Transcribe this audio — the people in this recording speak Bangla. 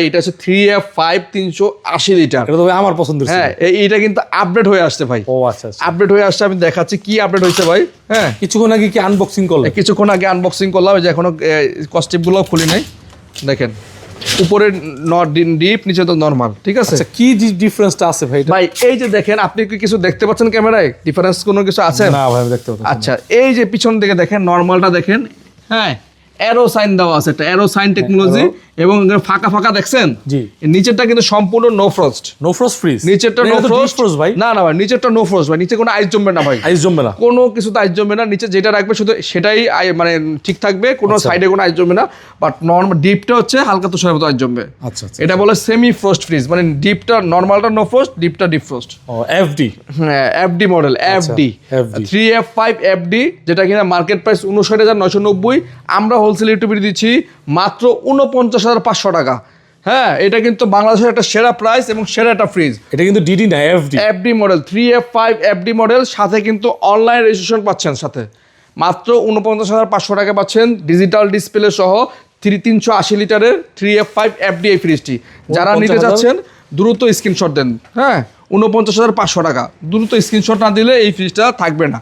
এটা হচ্ছে 3F5 380 লিটার। এটা তো ভাই আমার পছন্দের ছিল। হ্যাঁ, এইটা কিন্তু আপডেট হয়ে আসছে ভাই। ও আচ্ছা আচ্ছা। আপডেট হয়ে আসছে, আমি দেখাচ্ছি কি আপডেট হয়েছে ভাই। হ্যাঁ, কিছুক্ষণ আগে কি আনবক্সিং করলেন? কিছুক্ষণ আগে আনবক্সিং করলাম, এই যে এখনো কস্টিপগুলো খুলি নাই। দেখেন উপরে ডিপ, নিচে তো নরমাল, ঠিক আছে? আচ্ছা, কি ডিফারেন্সটা আছে ভাই এটা? ভাই এই যে দেখেন, আপনি কি কিছু দেখতে পাচ্ছেন ক্যামেরায়? ডিফারেন্স কোনো কিছু আছে? না ভাই আমি দেখতে পাচ্ছি। আচ্ছা, এই যে পিছন দিকে দেখেন, নরমালটা দেখেন। হ্যাঁ, অ্যারো সাইন দেওয়া আছে, একটা অ্যারো সাইন টেকনোলজি, এবং ফাঁকা ফাঁকা দেখছেন? জি। নিচেরটা কিন্তু সম্পূর্ণ no frost. No frost fridge? নিচেরটা নো ফ্রস্ট ভাই। না না ভাই, নিচেরটা নো ফ্রস্ট ভাই, নিচে কোনো আইস জমবে না ভাই। আইস জমবে না? কোনো কিছুতে আইস জমবে না, নিচে যেটা রাখবে শুধু সেটাই মানে ঠিক থাকবে, কোনো সাইডে কোনো আইস জমবে না। বাট নরমাল ডিপটা হচ্ছে হালকা তুষারের মতো আইস জমবে। আচ্ছা আচ্ছা। এটা বলে সেমি ফ্রস্ট ফ্রিজ, মানে ডিপটা নরমালটা নো ফ্রস্ট, ডিপটা ডিপ ফ্রস্ট। ও এফডি। হ্যাঁ, FD model, FD FD 3F5 FD, যেটা কিনা মার্কেট প্রাইস 59,990। আমরা হোলসেল ইউটিউবে দিচ্ছি মাত্র 49,500 টাকা। হ্যাঁ, এটা কিন্তু বাংলাদেশের একটা সেরা প্রাইস এবং সেরা একটা ফ্রিজ। এটা কিন্তু ডিডি না, FD. FD model 3F5 FD model, সাথে কিন্তু অনলাইন রেজিস্ট্রেশন পাচ্ছেন, সাথে মাত্র 49,500 টাকা পাচ্ছেন, ডিজিটাল ডিসপ্লে সহ 380 লিটারের 3F5 এফডি এই ফ্রিজটি। যারা নিতে চাচ্ছেন দ্রুত স্ক্রিনশট দেন। হ্যাঁ, 49,500 টাকা, দ্রুত স্ক্রিনশট না দিলে এই ফ্রিজটা থাকবে না।